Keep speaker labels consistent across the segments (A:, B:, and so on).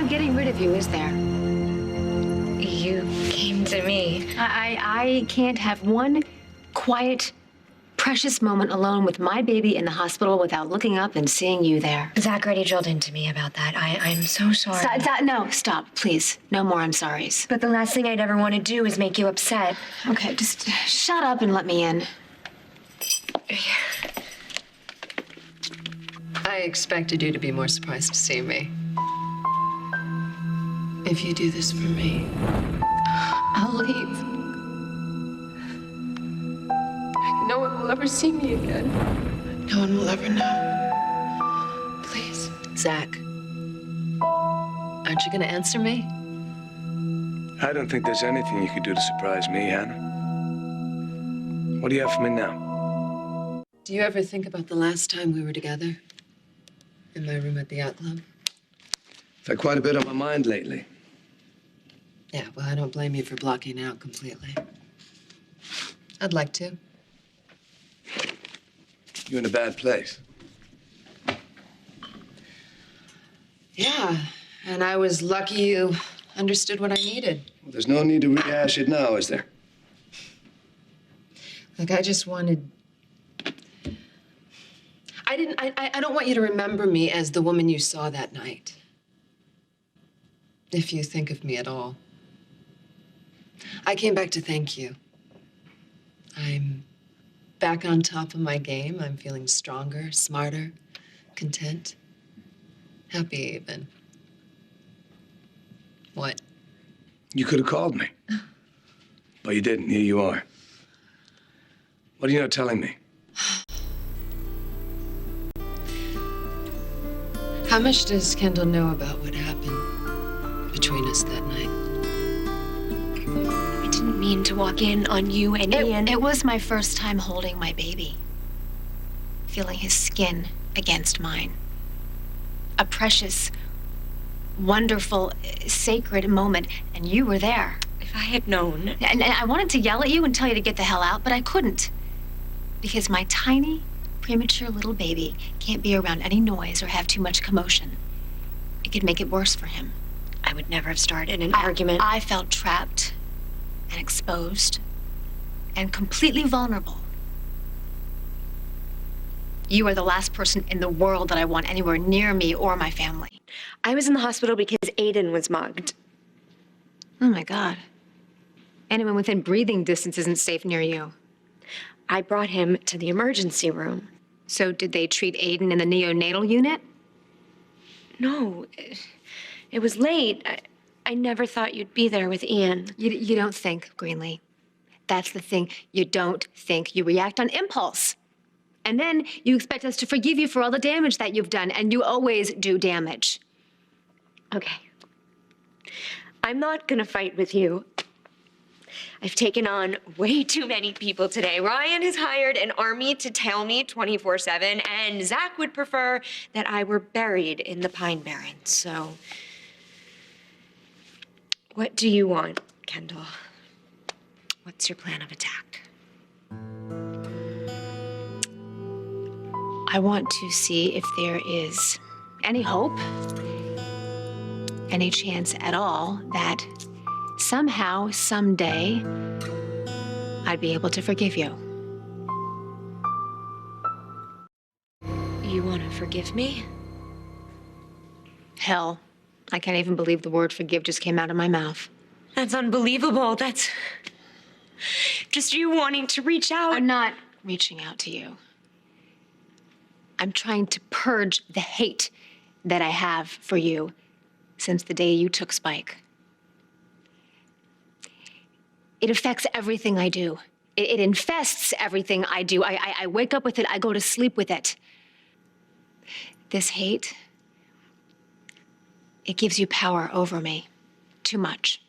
A: getting rid of you, is there?
B: You came to me.
A: I can't have one quiet, precious moment alone with my baby in the hospital without looking up and seeing you there.
B: Zach already drilled into me about that. I'm so sorry.
A: Stop, please. No more I'm sorries.
B: But the last thing I'd ever want to do is make you upset.
A: Okay, just shut up and let me in.
C: I expected you to be more surprised to see me. If you do this for me, I'll leave. No one will ever see me again. No one will ever know. Please. Zach, aren't you gonna answer me?
D: I don't think there's anything you could do to surprise me, Hannah. What do you have for me now?
C: Do you ever think about the last time we were together? In my room at the Yacht Club?
D: I've had quite a bit on my mind lately.
C: Yeah, well, I don't blame you for blocking out completely. I'd like to.
D: You're in a bad place.
C: Yeah, and I was lucky you understood what I needed.
D: Well, there's no need to rehash it now, is there?
C: Like, I just wanted... I don't want you to remember me as the woman you saw that night. If you think of me at all. I came back to thank you. I'm back on top of my game. I'm feeling stronger, smarter, content, happy even. What?
D: You could have called me. But you didn't. Here you are. What are you not telling me?
C: How much does Kendall know about what happened between us that night?
B: I didn't mean to walk in on you and Ian.
A: It was my first time holding my baby. Feeling his skin against mine. A precious, wonderful, sacred moment, and you were there.
B: If I had known.
A: And I wanted to yell at you and tell you to get the hell out, but I couldn't. Because my tiny, premature little baby can't be around any noise or have too much commotion. It could make it worse for him.
B: I would never have started an argument.
A: I felt trapped and exposed and completely vulnerable. You are the last person in the world that I want anywhere near me or my family.
B: I was in the hospital because Aiden was mugged.
A: Oh my God. Anyone within breathing distance isn't safe near you.
B: I brought him to the emergency room.
A: So did they treat Aiden in the neonatal unit?
B: No, it was late. I never thought you'd be there with Ian.
A: You don't think, Greenlee. That's the thing. You don't think. You react on impulse. And then you expect us to forgive you for all the damage that you've done, and you always do damage.
B: Okay. I'm not gonna fight with you. I've taken on way too many people today. Ryan has hired an army to tail me 24/7, and Zach would prefer that I were buried in the Pine Barrens. So, what do you want, Kendall? What's your plan of attack?
A: I want to see if there is any hope, any chance at all that somehow, someday, I'd be able to forgive you.
B: You want to forgive me?
A: Hell, I can't even believe the word forgive just came out of my mouth.
B: That's unbelievable. That's just you wanting to reach out.
A: I'm not reaching out to you. I'm trying to purge the hate that I have for you since the day you took Spike. It affects everything I do. It infests everything I do. I wake up with it, I go to sleep with it. This hate, it gives you power over me. Too much.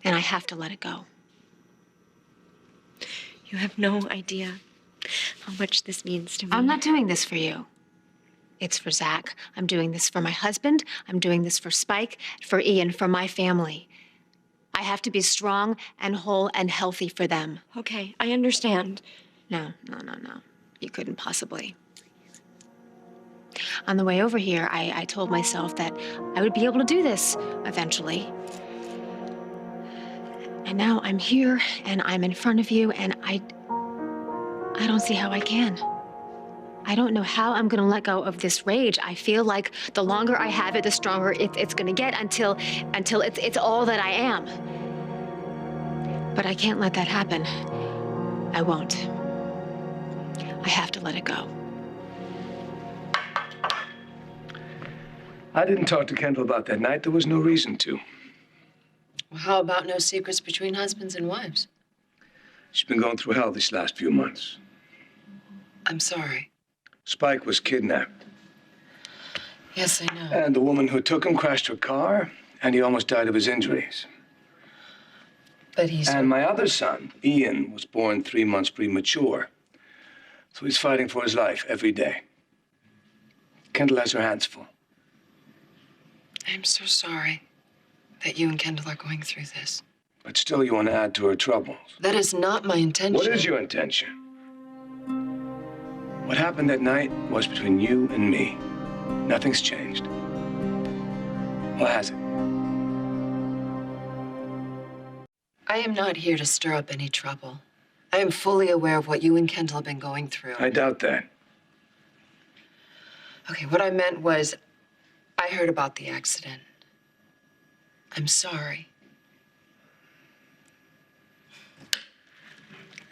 A: And I have to let it go.
B: You have no idea how much this means to me.
A: I'm not doing this for you. It's for Zach. I'm doing this for my husband. I'm doing this for Spike, for Ian, for my family. I have to be strong and whole and healthy for them.
B: Okay, I understand.
A: No. You couldn't possibly. On the way over here, I told myself that I would be able to do this eventually. And now I'm here, and I'm in front of you, and I don't see how I can. I don't know how I'm gonna let go of this rage. I feel like the longer I have it, the stronger it's gonna get until it's all that I am. But I can't let that happen. I won't. I have to let it go.
D: I didn't talk to Kendall about that night. There was no reason to.
C: Well, how about no secrets between husbands and wives?
D: She's been going through hell these last few months.
C: I'm sorry.
D: Spike was kidnapped.
C: Yes, I know.
D: And the woman who took him crashed her car, and he almost died of his injuries.
C: But he's...
D: And my other son, Ian, was born 3 months premature. So he's fighting for his life every day. Kendall has her hands full.
C: I'm so sorry that you and Kendall are going through this.
D: But still, you want to add to her troubles.
C: That is not my intention.
D: What is your intention? What happened that night was between you and me. Nothing's changed. What has it?
C: I am not here to stir up any trouble. I am fully aware of what you and Kendall have been going through.
D: I doubt that.
C: Okay, what I meant was, I heard about the accident. I'm sorry.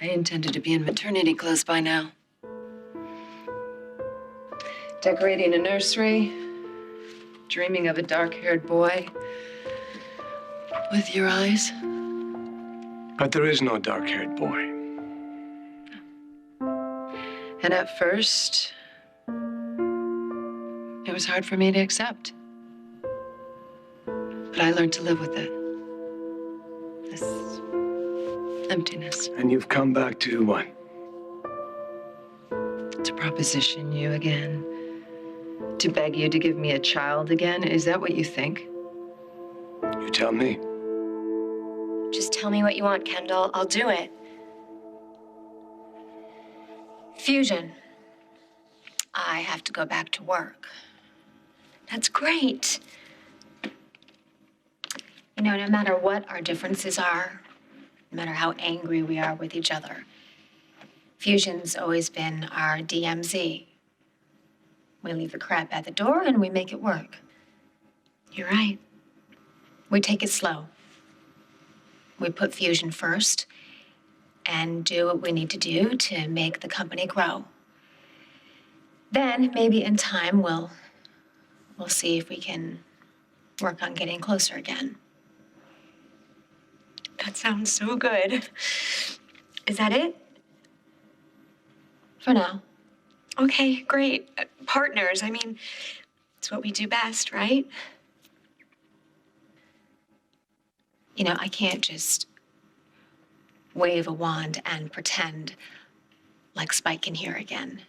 C: I intended to be in maternity clothes by now. Decorating a nursery, dreaming of a dark-haired boy with your eyes.
D: But there is no dark-haired boy.
C: And at first, it was hard for me to accept. But I learned to live with it. This emptiness.
D: And you've come back to what?
C: To proposition you again. To beg you to give me a child again. Is that what you think?
D: You tell me.
B: Just tell me what you want, Kendall. I'll do it.
A: Fusion. I have to go back to work.
B: That's great.
A: You know, no matter what our differences are, no matter how angry we are with each other, Fusion's always been our DMZ. We leave the crap at the door and we make it work.
B: You're right.
A: We take it slow. We put Fusion first and do what we need to do to make the company grow. Then, maybe in time, we'll see if we can work on getting closer again.
B: That sounds so good. Is that it?
A: For now.
B: Okay, great. Partners, I mean, it's what we do best, right?
A: You know, I can't just wave a wand and pretend like Spike can hear again.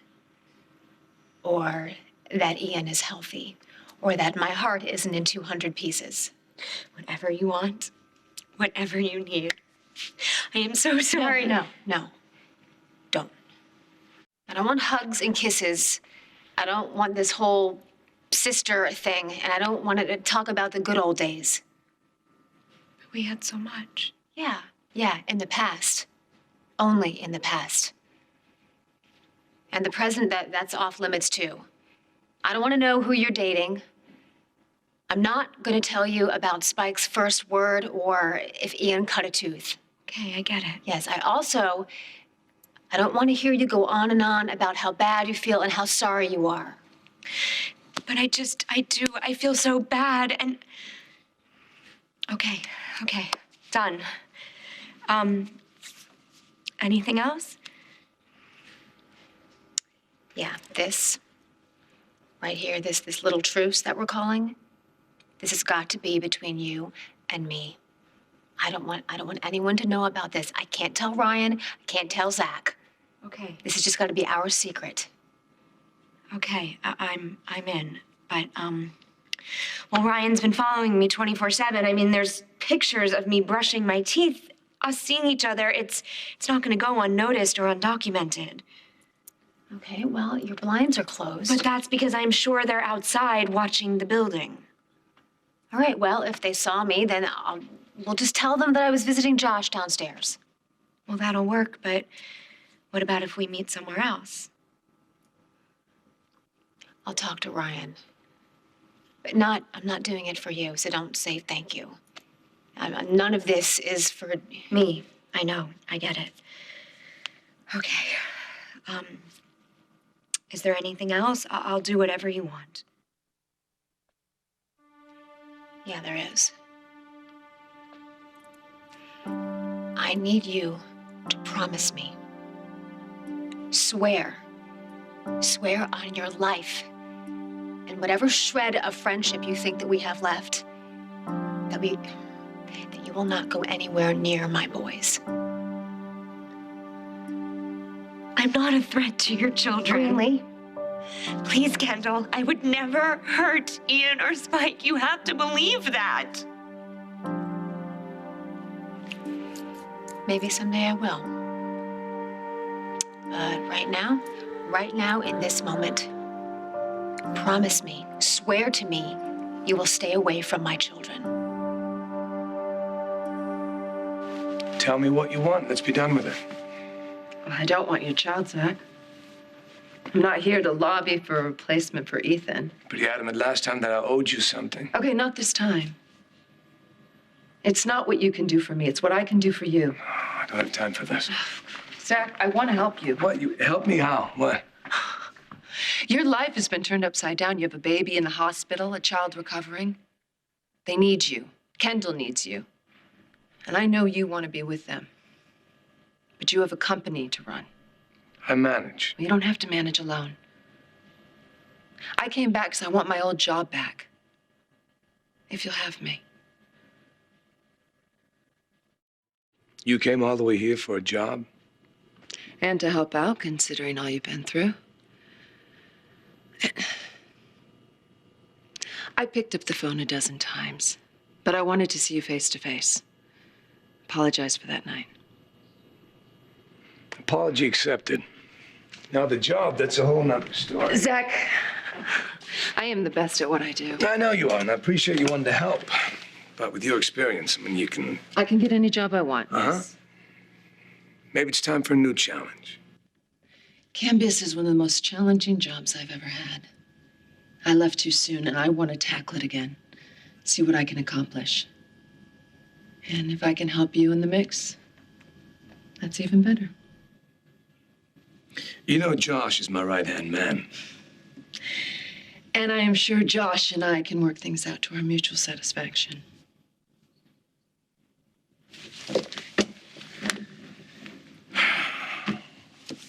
A: Or that Ian is healthy. Or that my heart isn't in 200 pieces.
B: Whatever you want, whatever you need. I am so sorry.
A: No. Don't. I don't want hugs and kisses. I don't want this whole sister thing, and I don't want to talk about the good old days.
B: We had so much.
A: Yeah, in the past. Only in the past. And the present, that's off limits too. I don't want to know who you're dating. I'm not going to tell you about Spike's first word or if Ian cut a tooth.
B: Okay, I get it.
A: Yes, I don't want to hear you go on and on about how bad you feel and how sorry you are.
B: But I feel so bad and... Okay, done. Anything else?
A: Yeah, this right here, this little truce that we're calling, this has got to be between you and me. I don't want anyone to know about this. I can't tell Ryan, I can't tell Zach.
B: Okay.
A: This has just got to be our secret.
B: Okay, I'm in. But, well, Ryan's been following me 24/7. I mean, there's pictures of me brushing my teeth, us seeing each other. It's not gonna go unnoticed or undocumented.
A: Okay, well, your blinds are closed.
B: But that's because I'm sure they're outside watching the building.
A: All right, well, if they saw me, then we'll just tell them that I was visiting Josh downstairs.
B: Well, that'll work, but what about if we meet somewhere else?
A: I'll talk to Ryan. But I'm not doing it for you, so don't say thank you. None of this is for
B: Me. I know. I get it. Okay. Is there anything else? I'll do whatever you want.
A: Yeah, there is. I need you to promise me. Swear on your life and whatever shred of friendship you think that we have left, that you will not go anywhere near my boys.
B: I'm not a threat to your children.
A: Greenlee?
B: Please, Kendall, I would never hurt Ian or Spike. You have to believe that.
A: Maybe someday I will. But right now, in this moment, promise me, swear to me, you will stay away from my children.
D: Tell me what you want. Let's be done with it.
C: I don't want your child, Zach. I'm not here to lobby for a replacement for Ethan.
D: Pretty adamant last time that I owed you something.
C: Okay, not this time. It's not what you can do for me. It's what I can do for you.
D: I don't have time for this.
C: Zach, I want to help you.
D: What? You help me how? What?
C: Your life has been turned upside down. You have a baby in the hospital, a child recovering. They need you. Kendall needs you. And I know you want to be with them. But you have a company to run.
D: I manage.
C: You don't have to manage alone. I came back because I want my old job back. If you'll have me.
D: You came all the way here for a job?
C: And to help out, considering all you've been through. I picked up the phone a dozen times, but I wanted to see you face to face. Apologize for that night.
D: Apology accepted. Now the job, that's a whole nother story.
C: Zach, I am the best at what I do.
D: I know you are, and I appreciate you wanting to help. But with your experience, I mean, you can...
C: I can get any job I want. Yes.
D: Maybe it's time for a new challenge.
C: Cannabis is one of the most challenging jobs I've ever had. I left too soon, and I want to tackle it again. See what I can accomplish. And if I can help you in the mix, that's even better.
D: You know Josh is my right-hand man.
C: And I am sure Josh and I can work things out to our mutual satisfaction.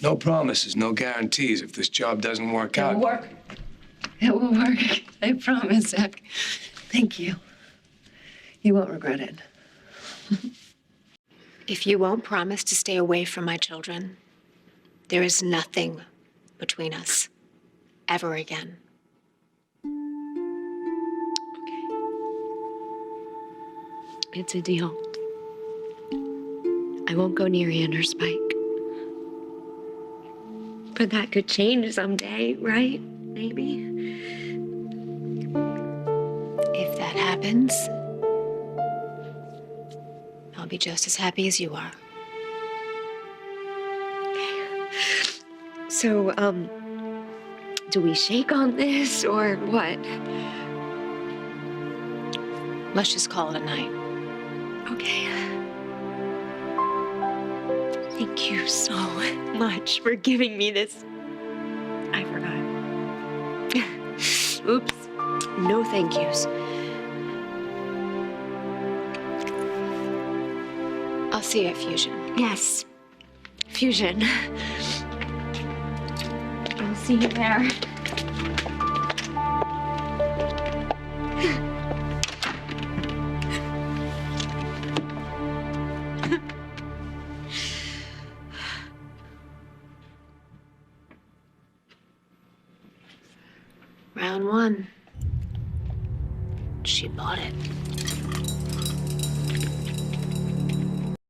D: No promises, no guarantees if this job doesn't work out.
C: It will work. It will work. I promise, Zach. Thank you. You won't regret it.
A: If you won't promise to stay away from my children, there is nothing between us ever again.
B: Okay. It's a deal. I won't go near Ian or Spike. But that could change someday, right? Maybe.
A: If that happens, I'll be just as happy as you are.
B: So, do we shake on this or what?
A: Let's just call it a night.
B: Okay. Thank you so much for giving me this. I forgot. Oops. No thank yous.
A: I'll see you at Fusion.
B: Yes. Fusion. I'll see you there.
A: Round one. She bought it.